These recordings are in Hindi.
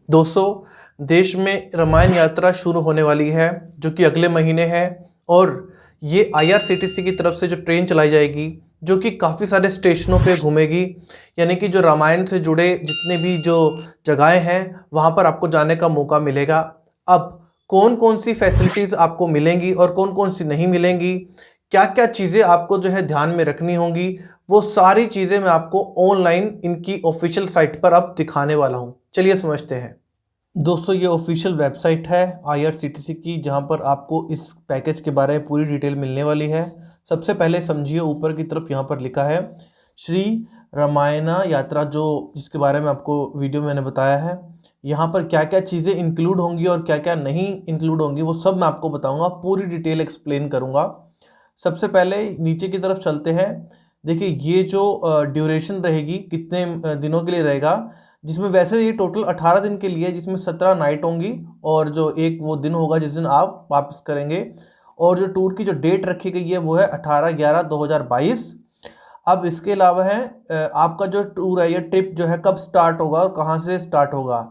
दोस्तों, देश में रामायण यात्रा शुरू होने वाली है जो कि अगले महीने है। और ये आईआरसीटीसी की तरफ से जो ट्रेन चलाई जाएगी जो कि काफ़ी सारे स्टेशनों पे घूमेगी, यानी कि जो रामायण से जुड़े जितने भी जो जगहें हैं वहाँ पर आपको जाने का मौका मिलेगा। अब कौन कौन सी फैसिलिटीज़ आपको मिलेंगी और कौन कौन सी नहीं मिलेंगी, क्या क्या चीज़ें आपको जो है ध्यान में रखनी होंगी, वो सारी चीज़ें मैं आपको ऑनलाइन इनकी ऑफिशियल साइट पर अब दिखाने वाला हूँ। चलिए समझते हैं। दोस्तों, ये ऑफिशियल वेबसाइट है आईआरसीटीसी की, जहाँ पर आपको इस पैकेज के बारे में पूरी डिटेल मिलने वाली है। सबसे पहले समझिए, ऊपर की तरफ यहाँ पर लिखा है श्री रामायणा यात्रा, जो जिसके बारे में आपको वीडियो में मैंने बताया है। यहाँ पर क्या क्या चीज़ें इंक्लूड होंगी और क्या क्या नहीं इंक्लूड होंगी वो सब मैं आपको बताऊँगा, पूरी डिटेल एक्सप्लेन करूँगा। सबसे पहले नीचे की तरफ चलते हैं। देखिए, ये जो ड्यूरेशन रहेगी कितने दिनों के लिए रहेगा, जिसमें वैसे ये टोटल 18 दिन के लिए है, जिसमें 17 नाइट होंगी और जो एक वो दिन होगा जिस दिन आप वापस करेंगे। और जो टूर की जो डेट रखी गई है वो है 18/11/2022। अब इसके अलावा है आपका जो टूर है, ये ट्रिप जो है कब स्टार्ट होगा और कहाँ से स्टार्ट होगा।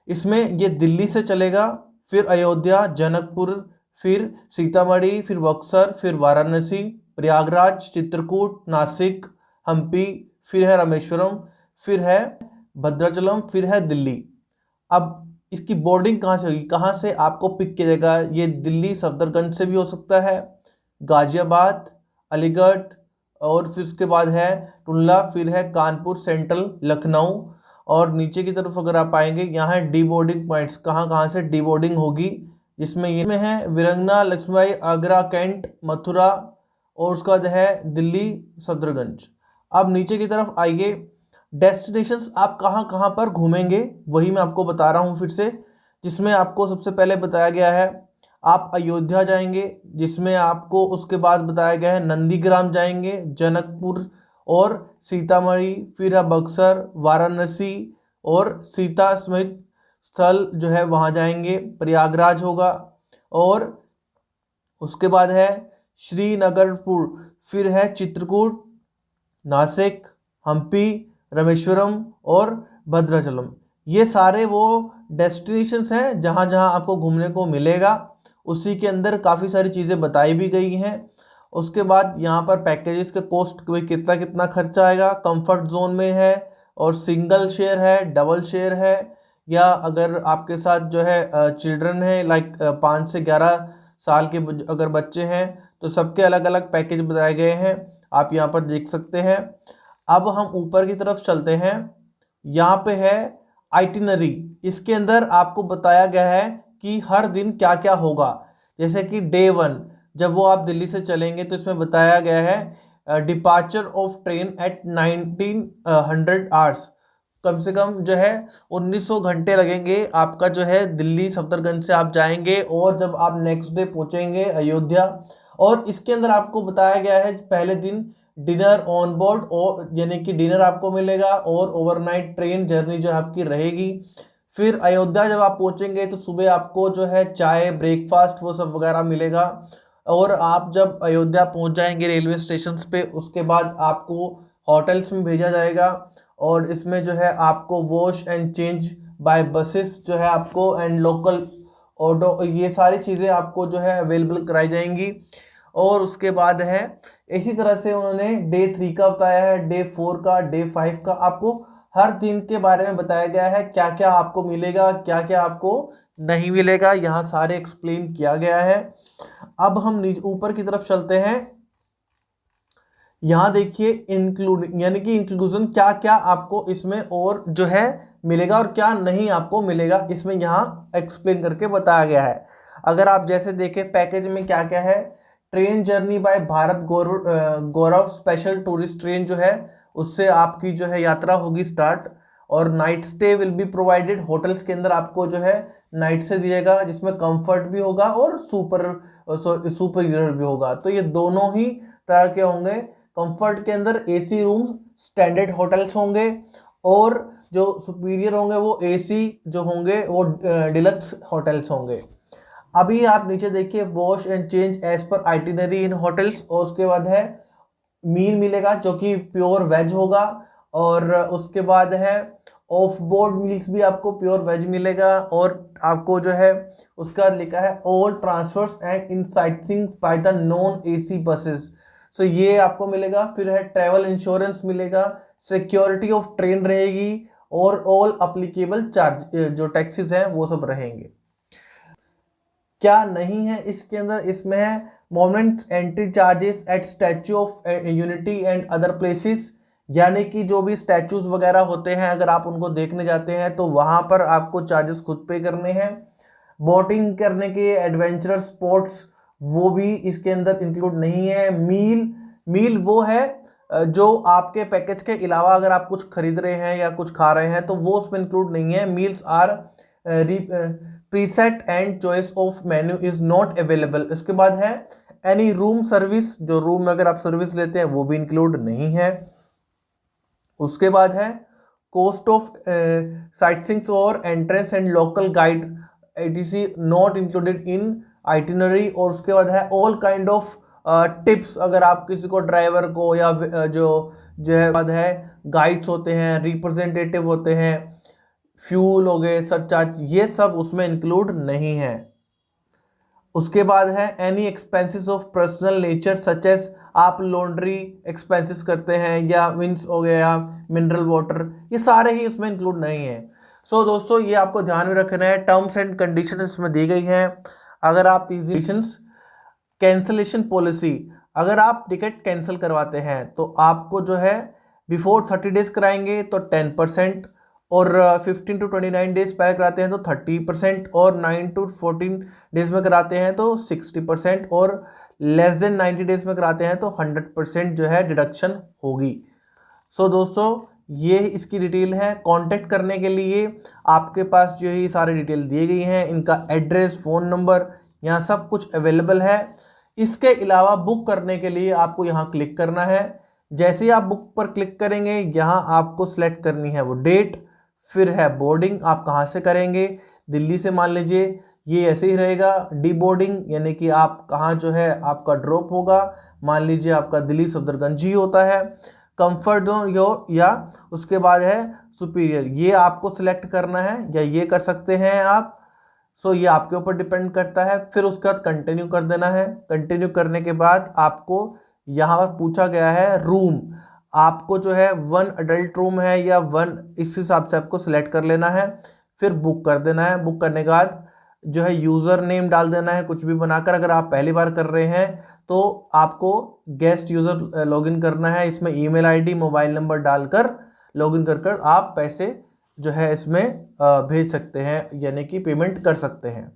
इसमें ये दिल्ली से चलेगा, फिर अयोध्या, जनकपुर, फिर सीतामढ़ी, फिर बक्सर, फिर वाराणसी, प्रयागराज, चित्रकूट, नासिक, हम्पी, फिर है रामेश्वरम, फिर है भद्राचलम, फिर है दिल्ली। अब इसकी बोर्डिंग कहाँ से होगी, कहाँ से आपको पिक किया जाएगा। ये दिल्ली सफदरगंज से भी हो सकता है, गाजियाबाद, अलीगढ़, और फिर उसके बाद है टुंडला, फिर है कानपुर सेंट्रल, लखनऊ। और नीचे की तरफ अगर आप आएंगे, यहाँ है डी बोर्डिंग पॉइंट्स, कहाँ कहाँ से डी बोर्डिंग होगी, जिसमें ये में है वीरंगना, लक्ष्मीबाई, आगरा, कैंट, मथुरा, और उसके बाद है दिल्ली सफदरगंज। अब नीचे की तरफ आइए, डेस्टिनेशंस आप कहाँ कहाँ पर घूमेंगे वही मैं आपको बता रहा हूँ फिर से। जिसमें आपको सबसे पहले बताया गया है आप अयोध्या जाएंगे, जिसमें आपको उसके बाद बताया गया है नंदीग्राम जाएंगे, जनकपुर और सीतामढ़ी, फिर है बक्सर, वाराणसी और सीता स्मृति स्थल जो है वहाँ जाएंगे, प्रयागराज होगा। और उसके बाद है श्रीनगरपुर, फिर है चित्रकूट, नासिक, हम्पी, रामेश्वरम और भद्राचलम। ये सारे वो डेस्टिनेशंस हैं जहाँ जहाँ आपको घूमने को मिलेगा। उसी के अंदर काफ़ी सारी चीज़ें बताई भी गई हैं। उसके बाद यहाँ पर पैकेजेस के कॉस्ट में कितना कितना खर्चा आएगा, कंफर्ट जोन में है और सिंगल शेयर है, डबल शेयर है, या अगर आपके साथ जो है चिल्ड्रन है लाइक 5 से 11 साल के अगर बच्चे हैं, तो सबके अलग अलग पैकेज बताए गए हैं, आप यहाँ पर देख सकते हैं। अब हम ऊपर की तरफ चलते हैं, यहाँ पे है आइटिनरी। इसके अंदर आपको बताया गया है कि हर दिन क्या क्या होगा। जैसे कि डे 1 जब वो आप दिल्ली से चलेंगे तो इसमें बताया गया है departure of train at 1900 hours, कम से कम जो है 1900 घंटे लगेंगे आपका जो है दिल्ली सफदरगंज से आप जाएंगे, और जब आप नेक्स्ट डे पहुंचेंगे अयोध्या। और इसके अंदर आपको बताया गया है पहले दिन डिनर ऑन बोर्ड, और यानी कि डिनर आपको मिलेगा और ओवरनाइट ट्रेन जर्नी जो आपकी रहेगी। फिर अयोध्या जब आप पहुंचेंगे तो सुबह आपको जो है चाय, ब्रेकफास्ट वो सब वगैरह मिलेगा। और आप जब अयोध्या पहुंच जाएंगे रेलवे स्टेशन पे, उसके बाद आपको होटल्स में भेजा जाएगा। और इसमें जो है आपको wash and change bye buses जो है आपको, एंड लोकल ऑटो, ये सारी चीज़ें आपको जो है अवेलेबल कराई जाएंगी। और उसके बाद है इसी तरह से उन्होंने डे 3 का बताया है, डे 4 का, डे 5 का, आपको हर दिन के बारे में बताया गया है क्या क्या आपको मिलेगा, क्या क्या आपको नहीं मिलेगा, यहाँ सारे एक्सप्लेन किया गया है। अब हम ऊपर की तरफ चलते हैं। यहाँ देखिए इंक्लूड यानी कि इंक्लूजन, क्या क्या आपको इसमें और जो है मिलेगा और क्या नहीं आपको मिलेगा, इसमें यहाँ एक्सप्लेन करके बताया गया है। अगर आप जैसे देखें पैकेज में क्या क्या है, ट्रेन जर्नी बाय भारत गौरव स्पेशल टूरिस्ट ट्रेन जो है उससे आपकी जो है यात्रा होगी स्टार्ट। और night stay will be provided, hotels के अंदर आपको जो है नाइट से दिएगा, जिसमें कंफर्ट भी होगा और सुपीरियर भी होगा। तो ये दोनों ही तरह के होंगे। कंफर्ट के अंदर एसी रूम्स, स्टैंडर्ड होटल्स होंगे, और जो सुपीरियर होंगे वो एसी जो होंगे वो डिलक्स होटल्स होंगे। अभी आप नीचे देखिए, wash and change as per itinerary in hotels, और उसके बाद है मील मिलेगा जो कि प्योर वेज होगा। और उसके बाद है ऑफ बोर्ड मील्स भी आपको प्योर वेज मिलेगा। और आपको जो है उसका लिखा है all transfers and inciting by the non AC buses, so ये आपको मिलेगा। फिर है ट्रैवल इंश्योरेंस मिलेगा, सिक्योरिटी ऑफ ट्रेन रहेगी, और ऑल अप्लीकेबल चार्ज जो टैक्सेस हैं वो सब रहेंगे। क्या नहीं है इसके अंदर, इसमें है moment entry charges at Statue of Unity and other places, यानी कि जो भी स्टैचूज वगैरह होते हैं अगर आप उनको देखने जाते हैं तो वहां पर आपको चार्जेस खुद पे करने हैं। बोटिंग करने के एडवेंचरस स्पोर्ट्स वो भी इसके अंदर इंक्लूड नहीं है। मील वो है जो आपके पैकेज के अलावा अगर आप कुछ खरीद रहे हैं या कुछ खा रहे हैं तो वो उसमें इंक्लूड नहीं है। Meals are preset and choice of menu is not available. इसके बाद है एनी रूम सर्विस, जो रूम में अगर आप सर्विस लेते हैं वो भी इंक्लूड नहीं है। उसके बाद है कॉस्ट ऑफ साइटसीइंग और entrance and local guide etc not included in itinerary. और उसके बाद है ऑल काइंड ऑफ टिप्स, अगर आप किसी को ड्राइवर को या जो है बाद है गाइड्स होते हैं, रिप्रेजेंटेटिव होते हैं, फ्यूल हो गए, सरचार्ज, ये सब उसमें इंक्लूड नहीं है। उसके बाद है any expenses of personal nature such as आप लॉन्ड्री एक्सपेंसेस करते हैं या मीन्स हो गया मिनरल वाटर, ये सारे ही उसमें इंक्लूड नहीं है। सो दोस्तों ये आपको ध्यान में रखना है, टर्म्स एंड कंडीशंस इसमें दी गई हैं। अगर आप कैंसलेशन पॉलिसी, अगर आप टिकट कैंसिल करवाते हैं तो आपको जो है बिफोर 30 डेज कराएंगे तो 10%, और 15 to 29 डेज पहले कराते हैं तो 30%, और 9 to 14 डेज में कराते हैं तो 60%, और लेस देन 90 डेज में कराते हैं तो 100% जो है डिडक्शन होगी। सो दोस्तों ये इसकी डिटेल है। कांटेक्ट करने के लिए आपके पास जो है सारी डिटेल दी गई हैं, इनका एड्रेस, फ़ोन नंबर, यहाँ सब कुछ अवेलेबल है। इसके अलावा बुक करने के लिए आपको यहाँ क्लिक करना है। जैसे ही आप बुक पर क्लिक करेंगे यहाँ आपको सिलेक्ट करनी है वो डेट, फिर है बोर्डिंग आप कहाँ से करेंगे। दिल्ली से मान लीजिए ये ऐसे ही रहेगा। डी बोर्डिंग यानी कि आप कहाँ जो है आपका ड्रॉप होगा, मान लीजिए आपका दिल्ली सफदरगंज ही होता है। कंफर्ट जोन या उसके बाद है सुपीरियर, ये आपको सिलेक्ट करना है या ये कर सकते हैं आप। सो ये आपके ऊपर डिपेंड करता है। फिर उसके बाद कंटिन्यू कर देना है। कंटिन्यू करने के बाद आपको यहाँ पर पूछा गया है रूम, आपको जो है 1 अडल्ट रूम है या 1, इस हिसाब से आपको सिलेक्ट कर लेना है। फिर बुक कर देना है। बुक करने के बाद जो है यूज़र नेम डाल देना है कुछ भी बनाकर। अगर आप पहली बार कर रहे हैं तो आपको गेस्ट यूज़र लॉगिन करना है, इसमें ईमेल आईडी, मोबाइल नंबर डालकर लॉगिन कर आप पैसे जो है इसमें भेज सकते हैं, यानी कि पेमेंट कर सकते हैं।